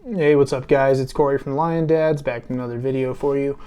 Hey, what's up guys? It's Corey from Lion Dads, back with another video for you.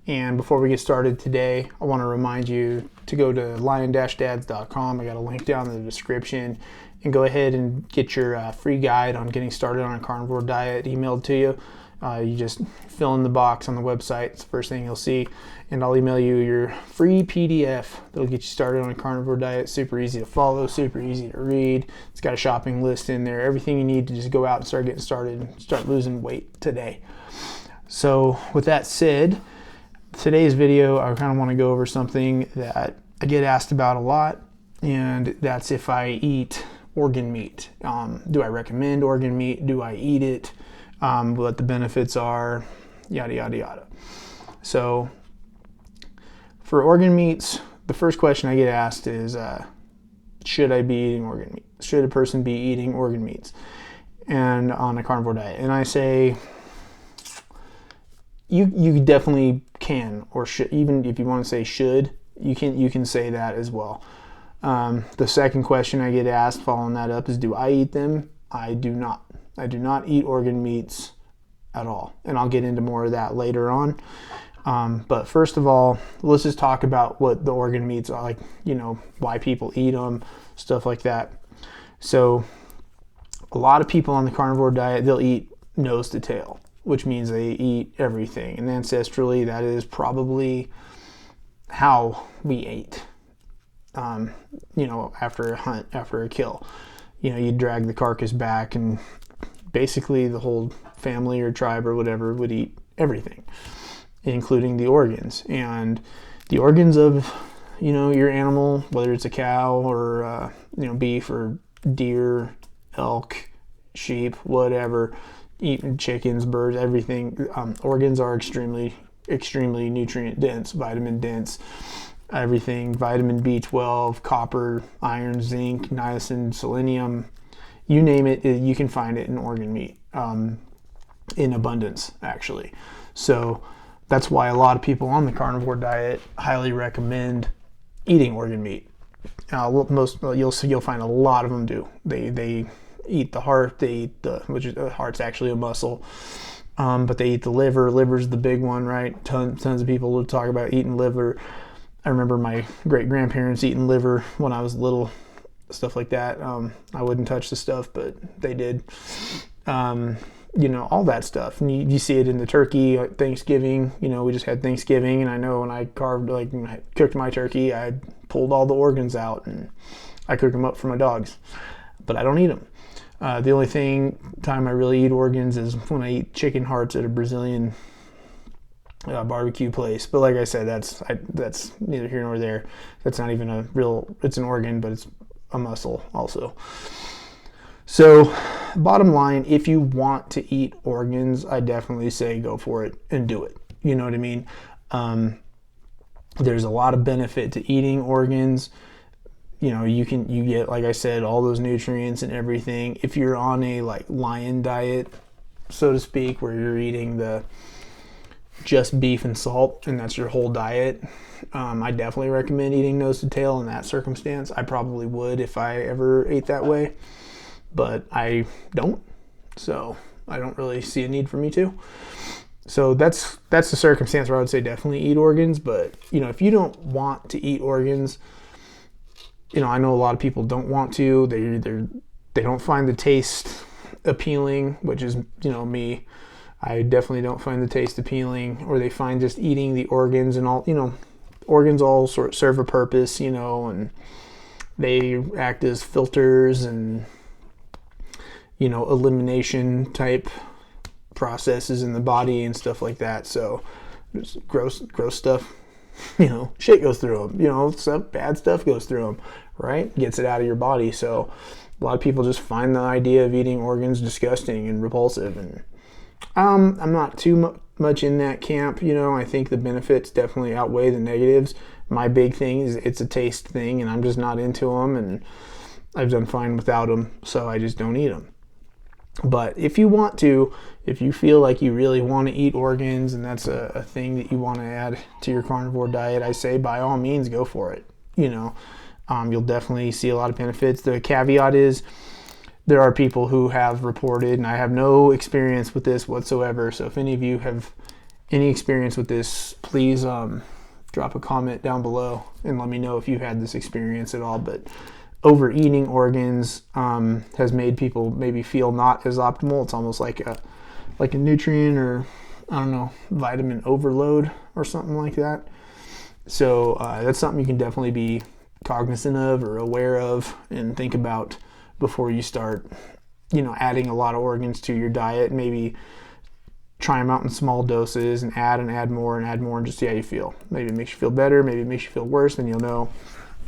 And before we get started today, I want to remind you to go to lion-dads.com. I got a link down in the description, and go ahead and get your free guide on getting started on a carnivore diet emailed to you. You just fill in the box on the website. It's the first thing you'll see, and I'll email you your free PDF that'll get you started on a carnivore diet. Super easy to follow, super easy to read. It's got a shopping list in there, everything you need to just go out and start getting started and start losing weight today. So with that said, today's video, I kind of want to go over something that I get asked about a lot, and that's if I eat organ meat. Do I recommend organ meat? Do I eat it? What the benefits are, yada, yada, yada. So for organ meats, the first question I get asked is, should I be eating organ meat? Should a person be eating organ meats and on a carnivore diet? And I say, you definitely can, or should. Even if you want to say should, you can say that as well. The second question I get asked following that up is, do I eat them? I do not. I do not eat organ meats at all, and I'll get into more of that later on. But first of all, let's just talk about what the organ meats are, like, why people eat them, stuff like that. So a lot of people on the carnivore diet, they'll eat nose to tail, which means they eat everything. And ancestrally, that is probably how we ate. After a hunt, after a kill, you drag the carcass back, and basically the whole family or tribe or whatever would eat everything, including the organs. And the organs of, your animal, whether it's a cow or, beef or deer, elk, sheep, whatever, eating chickens, birds, everything. Organs are extremely, extremely nutrient dense, vitamin dense, everything, vitamin B12, copper, iron, zinc, niacin, selenium, you name it, you can find it in organ meat, in abundance, actually. So that's why a lot of people on the carnivore diet highly recommend eating organ meat. You'll find a lot of them do. They eat the heart, which is, the heart's actually a muscle, but they eat the liver. Liver's the big one, right? Tons of people will talk about eating liver. I remember my great grandparents eating liver when I was little. Stuff like that. I wouldn't touch the stuff, but they did. All that stuff. And you see it in the turkey at Thanksgiving. We just had Thanksgiving, and I know when I when I cooked my turkey, I pulled all the organs out and I cooked them up for my dogs. But I don't eat them. The only time I really eat organs is when I eat chicken hearts at a Brazilian barbecue place. But like I said, that's neither here nor there. That's not even it's an organ, but it's a muscle also. So bottom line, if you want to eat organs, I definitely say go for it and do it. You know what I mean? There's a lot of benefit to eating organs. You get, like I said, all those nutrients and everything. If you're on a lion diet, so to speak, where you're eating the just beef and salt, and that's your whole diet, I definitely recommend eating nose to tail in that circumstance. I probably would if I ever ate that way, but I don't, so I don't really see a need for me to. So that's the circumstance where I would say definitely eat organs. But if you don't want to eat organs, I know a lot of people don't want to. They don't find the taste appealing, which is me. I definitely don't find the taste appealing, or they find just eating the organs and all, organs all sort of serve a purpose, and they act as filters and, elimination type processes in the body and stuff like that. So just gross stuff, shit goes through them, bad stuff goes through them, right? Gets it out of your body. So a lot of people just find the idea of eating organs disgusting and repulsive, and I'm not too much in that camp. I think the benefits definitely outweigh the negatives. My big thing is it's a taste thing, and I'm just not into them, and I've done fine without them, so I just don't eat them. But if you want to, if you feel like you really want to eat organs and that's a thing that you want to add to your carnivore diet, I say by all means go for it. You'll definitely see a lot of benefits. The caveat is there are people who have reported, and I have no experience with this whatsoever. So if any of you have any experience with this, please drop a comment down below and let me know if you've had this experience at all. But overeating organs has made people maybe feel not as optimal. It's almost like a nutrient, or I don't know, vitamin overload or something like that. So that's something you can definitely be cognizant of or aware of and think about before you start, adding a lot of organs to your diet. Maybe try them out in small doses and add more and just see how you feel. Maybe it makes you feel better, maybe it makes you feel worse, then you'll know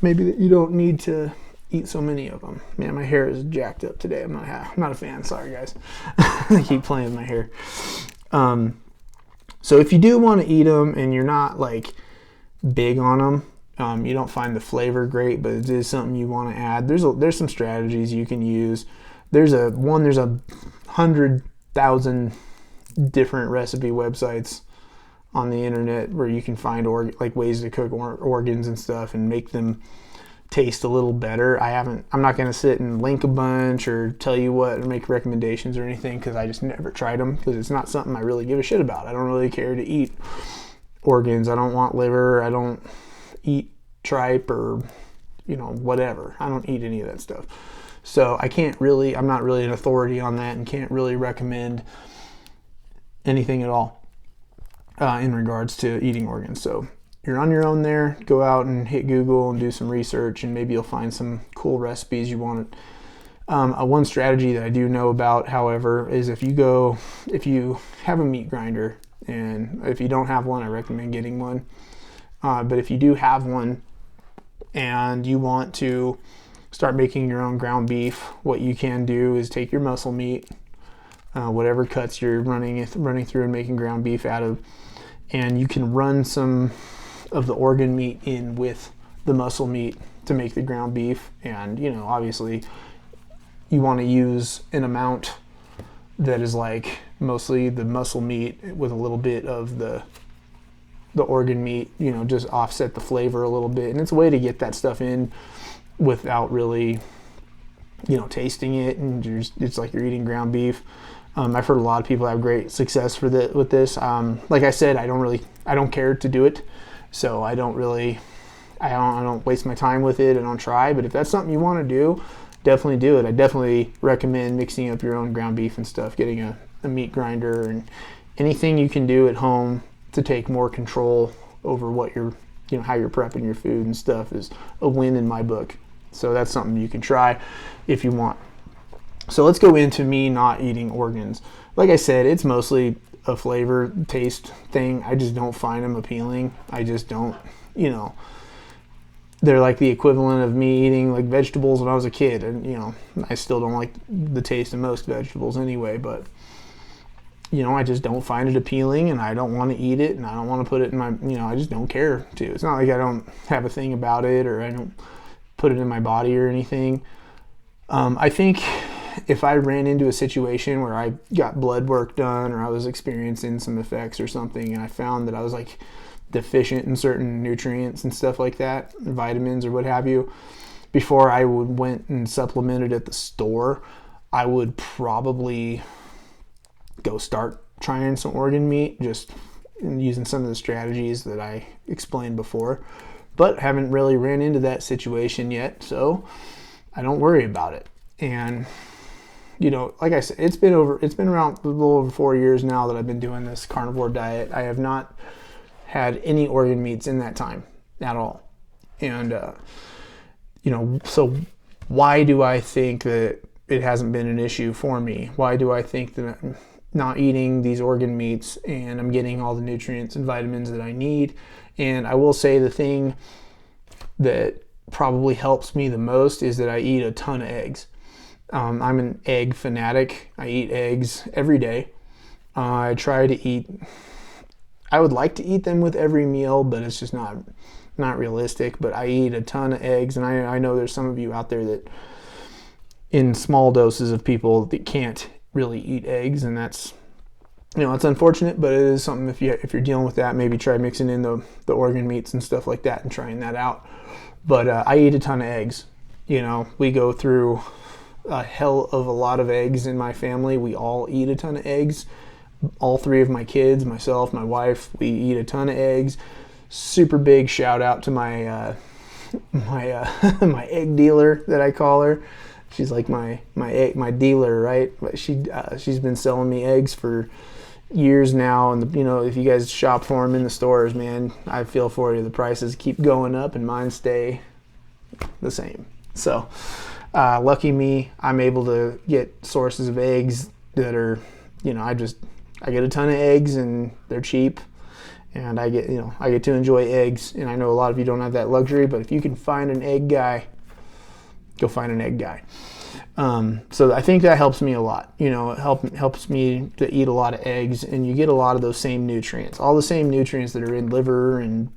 maybe that you don't need to eat so many of them. Man, my hair is jacked up today. I'm not a fan. Sorry, guys. I keep playing with my hair. So if you do want to eat them and you're not like big on them, you don't find the flavor great, but it is something you want to add, there's some strategies you can use. There's 100,000 different recipe websites on the internet where you can find ways to cook organs and stuff and make them taste a little better. I'm not going to sit and link a bunch or tell you what or make recommendations or anything, because I just never tried them, because it's not something I really give a shit about. I don't really care to eat organs. I don't want liver. I don't eat tripe or whatever. I don't eat any of that stuff. So I'm not really an authority on that and can't really recommend anything at all in regards to eating organs. So you're on your own there. Go out and hit Google and do some research, and maybe you'll find some cool recipes you want. One strategy that I do know about, however, is if you have a meat grinder, and if you don't have one, I recommend getting one. But if you do have one and you want to start making your own ground beef, what you can do is take your muscle meat, whatever cuts you're running through and making ground beef out of, and you can run some of the organ meat in with the muscle meat to make the ground beef. And obviously you want to use an amount that is like mostly the muscle meat with a little bit of the organ meat, just offset the flavor a little bit. And it's a way to get that stuff in without really tasting it, and it's like you're eating ground beef. I've heard a lot of people have great success with this. Like I said, I don't care to do it, so I don't waste my time with it. I don't try. But if that's something you want to do, definitely do it. I definitely recommend mixing up your own ground beef and stuff, getting a meat grinder, and anything you can do at home to take more control over what how you're prepping your food and stuff is a win in my book. So that's something you can try if you want. So let's go into me not eating organs. Like I said, it's mostly a flavor taste thing. I just don't find them appealing. I just don't, they're like the equivalent of me eating like vegetables when I was a kid. And, I still don't like the taste of most vegetables anyway, but I just don't find it appealing, and I don't want to eat it, and I don't want to put it in my, I just don't care to. It's not like I don't have a thing about it, or I don't put it in my body or anything. I think if I ran into a situation where I got blood work done, or I was experiencing some effects or something, and I found that I was like deficient in certain nutrients and stuff like that, vitamins or what have you, before I went and supplemented at the store, I would probably go start trying some organ meat, just using some of the strategies that I explained before. But haven't really ran into that situation yet, so I don't worry about it. And like I said, it's been around a little over 4 years now that I've been doing this carnivore diet. I have not had any organ meats in that time at all. And so why do I think that it hasn't been an issue for me? Why do I think that I'm not eating these organ meats and I'm getting all the nutrients and vitamins that I need? And I will say the thing that probably helps me the most is that I eat a ton of eggs. I'm an egg fanatic. I eat eggs every day. I would like to eat them with every meal, but it's just not realistic. But I eat a ton of eggs, and I know there's some of you out there that in small doses of people that can't really eat eggs, and that's it's unfortunate, but it is something. If you're dealing with that, maybe try mixing in the organ meats and stuff like that and trying that out. But I eat a ton of eggs. We go through a hell of a lot of eggs in my family. We all eat a ton of eggs. All three of my kids, myself, my wife, we eat a ton of eggs. Super big shout out to my my egg dealer that I call her. She's like my dealer, right? But she's been selling me eggs for years now, and if you guys shop for them in the stores, man, I feel for you. The prices keep going up, and mine stay the same. So, lucky me, I'm able to get sources of eggs that are, I get a ton of eggs, and they're cheap, and I get to enjoy eggs. And I know a lot of you don't have that luxury, but if you can find an egg guy, go find an egg guy. So I think that helps me a lot. It helps me to eat a lot of eggs, and you get a lot of those same nutrients, all the same nutrients that are in liver and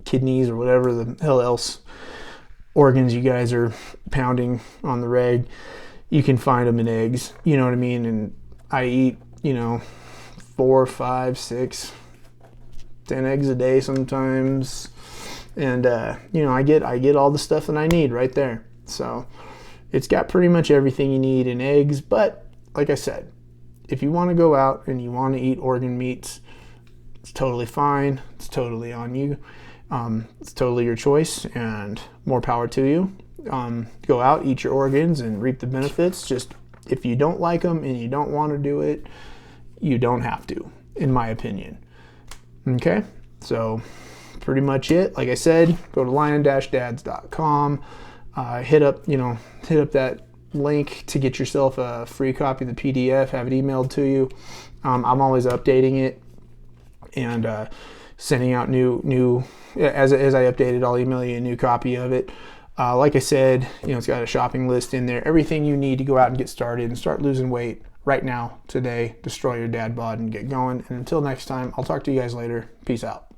kidneys or whatever the hell else organs you guys are pounding on the reg. You can find them in eggs. You know what I mean? And I eat, 4, 5, 6, 10 eggs a day sometimes, and I get all the stuff that I need right there. So it's got pretty much everything you need in eggs. But like I said, if you want to go out and you want to eat organ meats, it's totally fine. It's totally on you. It's totally your choice, and more power to you. Go out, eat your organs, and reap the benefits. Just if you don't like them and you don't want to do it, you don't have to, in my opinion. Okay, so pretty much it. Like I said, go to lion-dads.com. Hit up that link to get yourself a free copy of the PDF, have it emailed to you. I'm always updating it and sending out new as I update it, I'll email you a new copy of it. Like I said, it's got a shopping list in there, everything you need to go out and get started and start losing weight right now, today. Destroy your dad bod and get going. And until next time, I'll talk to you guys later. Peace out.